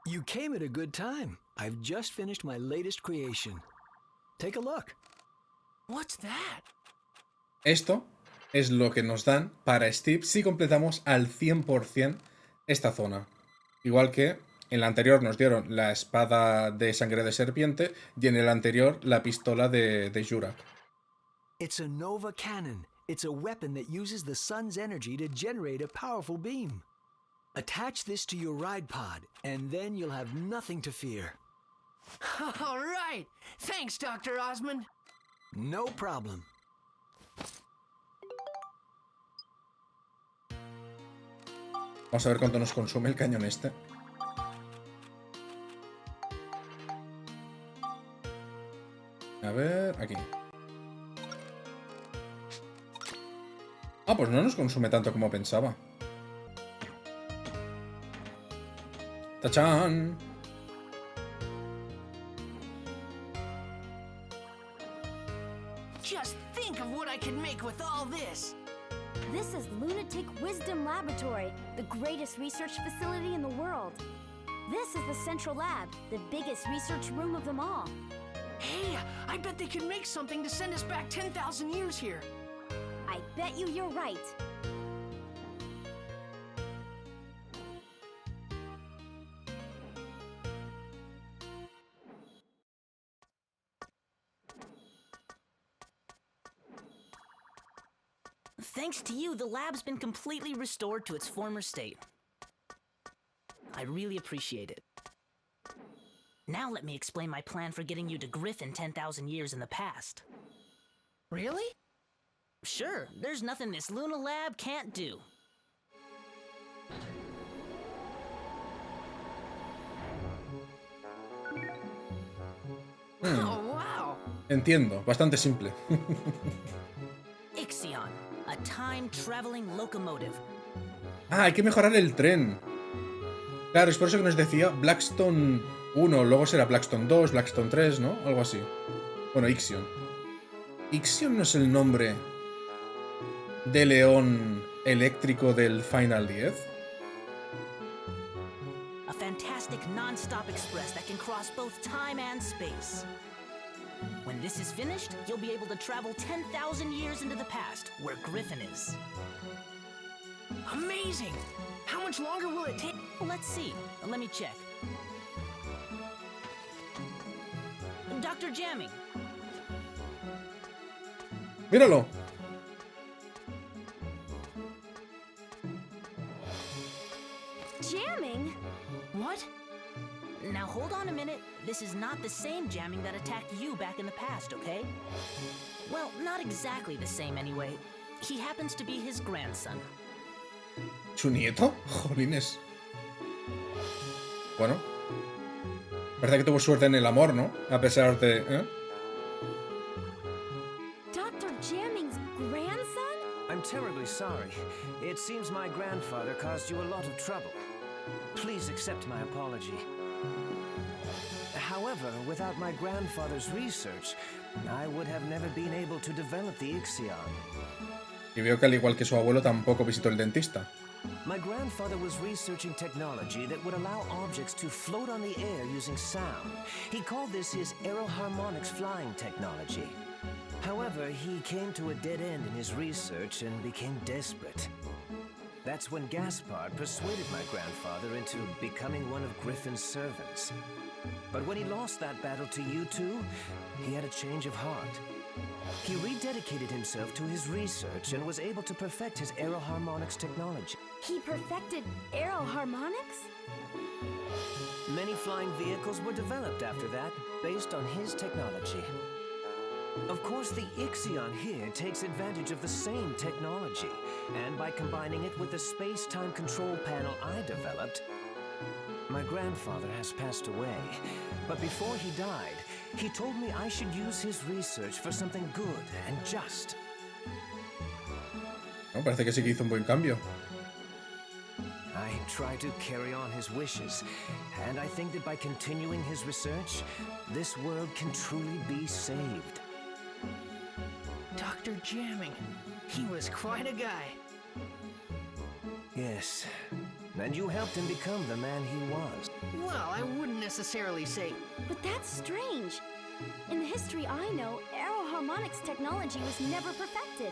You came at a good time. I've just finished my latest creation. Take a look. What's that? Esto es lo que nos dan para Steve si completamos al 100% esta zona. Igual que en la anterior nos dieron la espada de sangre de serpiente y en el anterior la pistola de Jurak. It's a Nova cannon. It's a weapon that uses the sun's energy to generate a powerful beam. Attach this to your ride pod, and then you'll have nothing to fear. All right. Thanks, Dr. Osmond. No problem. Vamos a ver cuánto nos consume el cañón este. A ver, aquí. Ah, pues no nos consume tanto como pensaba. ¡Tachán! Just think of what I can make with all this. This is Lunatic Wisdom Laboratory, the greatest research facility in the world. This is the central lab, the biggest research room of them all. Hey, I bet they can make something to send us back 10,000 years here. I bet you're right. Thanks to you, the lab's been completely restored to its former state. I really appreciate it. Now let me explain my plan for getting you to Griffin 10,000 years in the past. Really? Sure, there's nothing this Luna lab can't do. Oh, wow. Entiendo, bastante simple. Ixion, a time-traveling locomotive. Ah, hay que mejorar el tren. Claro, es por eso que nos decía Blackstone 1, luego será Blackstone 2, Blackstone 3, ¿no? Algo así. Bueno, Ixion. ¿Ixion no es el nombre de león eléctrico del Final 10? A fantastic non-stop express that can cross both time and space. When this is finished, you'll be able to travel 10,000 years into the past, where Griffin is. Amazing. How much longer will it take? Let's see. Let me check. Dr. Jamming. ¡Míralo! Jamming? What? Now hold on a minute. This is not the same jamming that attacked you back in the past, okay? Well, not exactly the same anyway. He happens to be his grandson. ¿Su nieto? Jolines. Bueno. Parece que tuvo suerte en el amor, ¿no? A pesar de... Dr. Jamming's grandson? I'm terribly sorry. It seems my grandfather caused you a lot of trouble. Please accept my apology. However, without my grandfather's research, I would have never been able to develop the Ixion. Y veo que al igual que su abuelo tampoco visitó el dentista. My grandfather was researching technology that would allow objects to float on the air using sound. He called this his aeroharmonics flying technology. However, he came to a dead end in his research and became desperate. That's when Gaspard persuaded my grandfather into becoming one of Griffin's servants. But when he lost that battle to you two, he had a change of heart. He rededicated himself to his research and was able to perfect his aeroharmonics technology. He perfected aeroharmonics? Many flying vehicles were developed after that, based on his technology. Of course, the Ixion here takes advantage of the same technology, and by combining it with the space-time control panel I developed, my grandfather has passed away, but before he died, he told me I should use his research for something good and just. No, parece que sí que hizo un buen cambio. I try to carry on his wishes, and I think that by continuing his research, this world can truly be saved. Dr. Jamming. He was quite a guy. Yes, and you helped him become the man he was. Well, I wouldn't necessarily say. But that's strange. In the history I know, aeroharmonics technology was never perfected.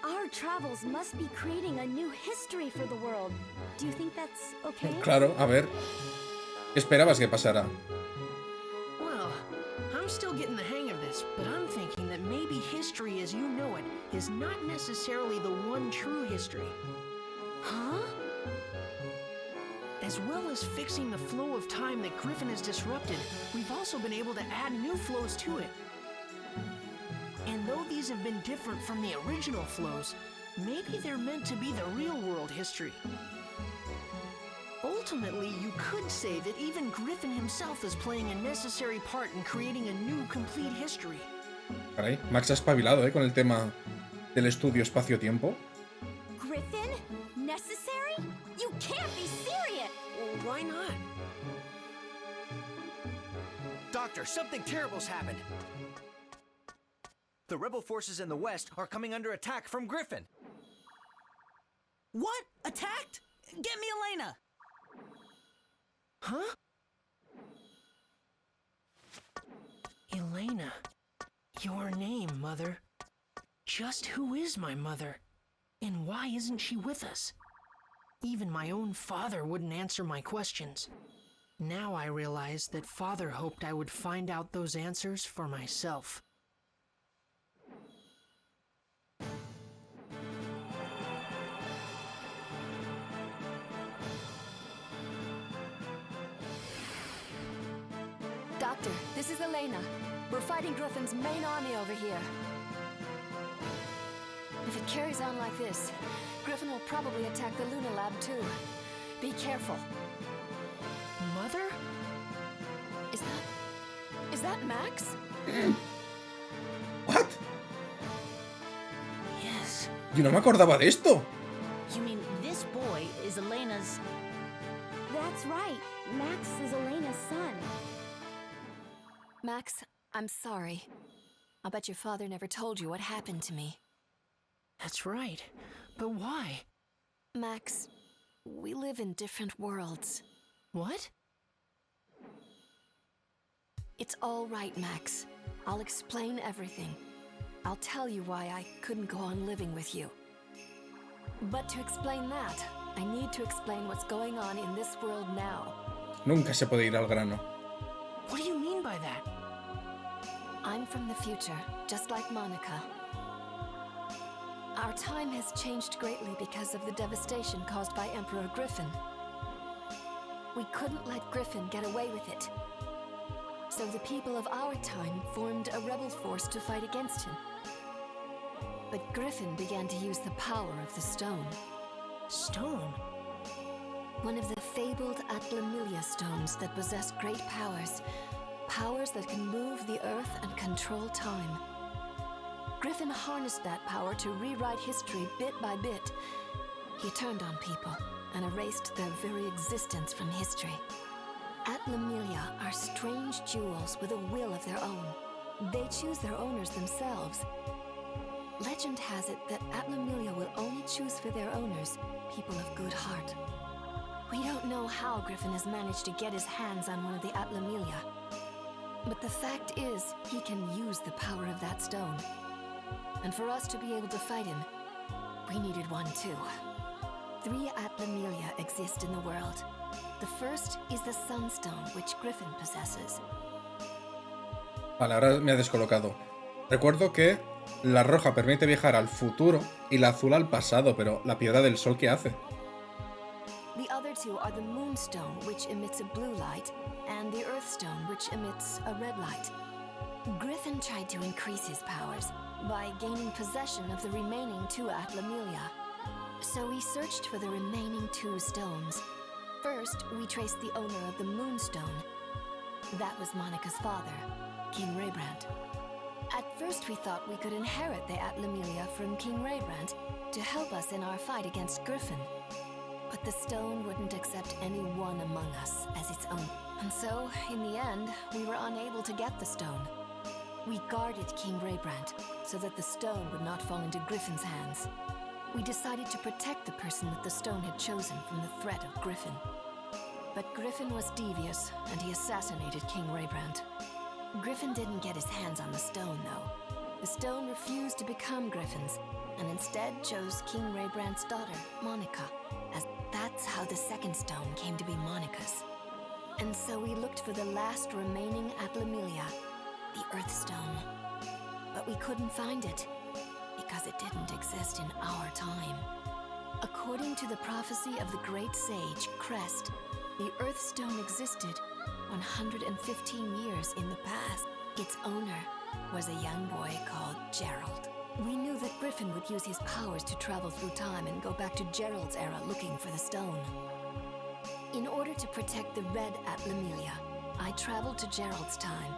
Our travels must be creating a new history for the world. Do you think that's okay? Claro, a ver. ¿Qué esperabas que pasara? Well, I'm still getting the hang of this, but I'm thinking that maybe history as you know it is not necessarily the one true history. Huh? As well as fixing the flow of time that Griffin has disrupted, we've also been able to add new flows to it. And though these have been different from the original flows, maybe they're meant to be the real world history. Ultimately, you could say that even Griffin himself is playing a necessary part in creating a new, complete history. Caray, Max ha espabilado, con el tema del estudio espacio-tiempo. Griffin? Necessary? You can't be serious! Well, why not? Doctor, something terrible's happened. The rebel forces in the west are coming under attack from Griffin. What? Attacked? Get me Elena! Huh? Elena. Your name, Mother. Just who is my mother? And why isn't she with us? Even my own father wouldn't answer my questions. Now I realize that Father hoped I would find out those answers for myself. Doctor, this is Elena. We're fighting Griffin's main army over here. If it carries on like this, Griffin will probably attack the Luna Lab too. Be careful. Mother? Is that Max? What? Yes. Yo no me acordaba de esto. You mean this boy is Elena's... That's right. Max is Elena's son. Max, I'm sorry. I'll bet your father never told you what happened to me. That's right. But why? Max, we live in different worlds. What? It's all right, Max. I'll explain everything. I'll tell you why I couldn't go on living with you. But to explain that, I need to explain what's going on in this world now. Nunca se puede ir al grano. What do you mean by that? I'm from the future, just like Monica. Our time has changed greatly because of the devastation caused by Emperor Griffin. We couldn't let Griffin get away with it. So the people of our time formed a rebel force to fight against him. But Griffin began to use the power of the stone. Stone? One of the fabled Atlamilia stones that possess great powers. Powers that can move the earth and control time. Griffin harnessed that power to rewrite history bit by bit. He turned on people and erased their very existence from history. Atlamilia are strange jewels with a will of their own. They choose their owners themselves. Legend has it that Atlamilia will only choose for their owners people of good heart. We don't know how Griffin has managed to get his hands on one of the Atlamilia. But the fact is, he can use the power of that stone. And for us to be able to fight him, we needed one too. 3 Atlamilia exist in the world. The first is the Sunstone, which Griffin possesses. Vale, ahora me ha descolocado. Recuerdo que la roja permite viajar al futuro y la azul al pasado, pero la piedra del sol, ¿qué hace? The other 2 are the Moonstone, which emits a blue light, and the Earthstone, which emits a red light. Griffin tried to increase his powers by gaining possession of the remaining 2 Atlamilia. So we searched for the remaining 2 stones. First, we traced the owner of the Moonstone. That was Monica's father, King Raybrand. At first we thought we could inherit the Atlamilia from King Raybrand to help us in our fight against Griffin. But the stone wouldn't accept any one among us as its own. And so, in the end, we were unable to get the stone. We guarded King Raybrand so that the stone would not fall into Griffin's hands. we decided to protect the person that the stone had chosen from the threat of Griffin. But Griffin was devious, and he assassinated King Raybrand. Griffin didn't get his hands on the stone, though. The stone refused to become Griffin's, and instead chose King Raybrand's daughter, Monica, as that's how the second stone came to be Monica's. And so we looked for the last remaining Atlamelia, the Earthstone. But we couldn't find it, because it didn't exist in our time. According to the prophecy of the great sage, Crest, the Earthstone existed 115 years in the past. Its owner was a young boy called Gerald. We knew that Griffin would use his powers to travel through time and go back to Gerald's era looking for the stone. In order to protect the red Atlamelia, I traveled to Gerald's time,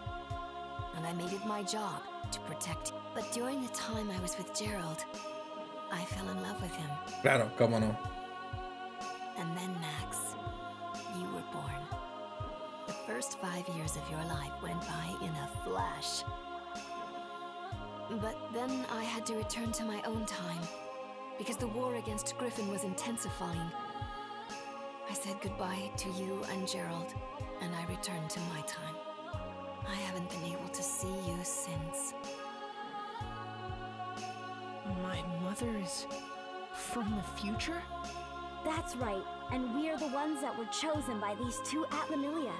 and I made it my job to protect him. But during the time I was with Gerald, I fell in love with him. Claro, cómo no. And then, Max, you were born. The first 5 years of your life went by in a flash. But then I had to return to my own time, because the war against Griffin was intensifying. I said goodbye to you and Gerald, and I returned to my time. I haven't been able to see you since. My mother is from the future? That's right, and we're the ones that were chosen by these two Atlamelia.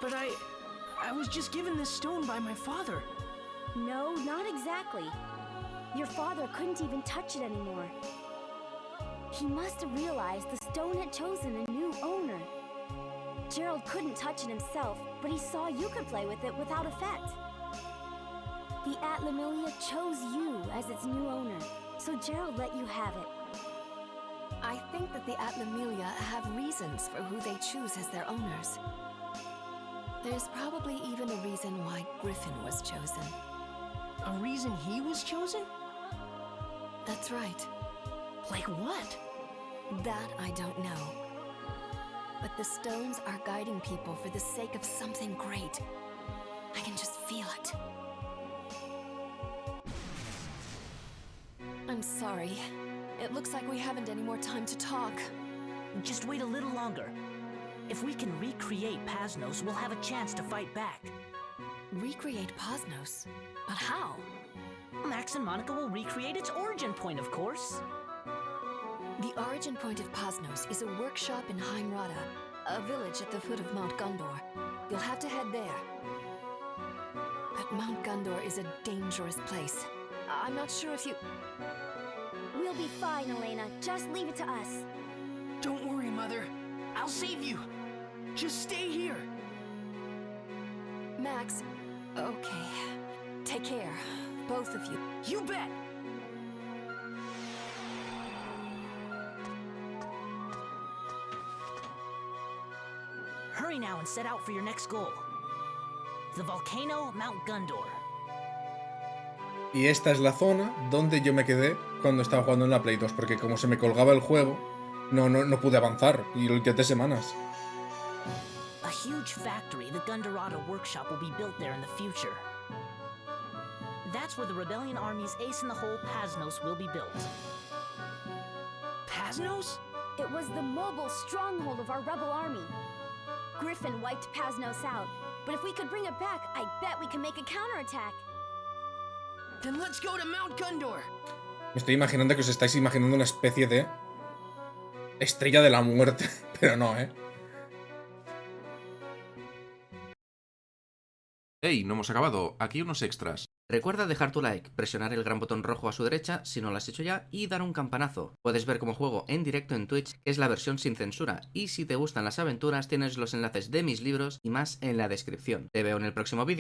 But I was just given this stone by my father. No, not exactly. Your father couldn't even touch it anymore. He must have realized the stone had chosen a new owner. Gerald couldn't touch it himself, but he saw you could play with it without effect. The Atlamelia chose you as its new owner, so Gerald let you have it. I think that the Atlamelia have reasons for who they choose as their owners. There's probably even a reason why Griffin was chosen. A reason he was chosen? That's right. Like what? That I don't know. But the stones are guiding people for the sake of something great. I can just feel it. I'm sorry. It looks like we haven't any more time to talk. Just wait a little longer. If we can recreate Pasnos, we'll have a chance to fight back. Recreate Pasnos? But how? Max and Monica will recreate its origin point, of course. The origin point of Pasnos is a workshop in Heimrada, a village at the foot of Mount Gondor. You'll have to head there. But Mount Gondor is a dangerous place. I'm not sure if you... We'll be fine, Elena. Just leave it to us. Don't worry, Mother. I'll save you. Just stay here. Max, okay. Take care, both of you. You bet! Hurry now and set out for your next goal. The volcano Mount Gondor. Y esta es la zona donde yo me quedé cuando estaba jugando en la Play 2, porque como se me colgaba el juego, no pude avanzar, y lo intenté semanas. A huge factory, the Gondorado workshop, will be built there in the future. That's where the rebellion army's ace-in-the-hole Pasnos will be built. Pasnos? It was the mobile stronghold of our rebel army. Griffin wiped Pasnos out, but if we could bring it back, I bet we can make a counterattack. Then let's go to Mount Gondor. Me estoy imaginando que os estáis imaginando una especie de estrella de la muerte, pero no, ¿eh? ¡Hey! No hemos acabado. Aquí unos extras. Recuerda dejar tu like, presionar el gran botón rojo a su derecha si no lo has hecho ya y dar un campanazo. Puedes ver cómo juego en directo en Twitch, que es la versión sin censura, y si te gustan las aventuras tienes los enlaces de mis libros y más en la descripción. Te veo en el próximo vídeo.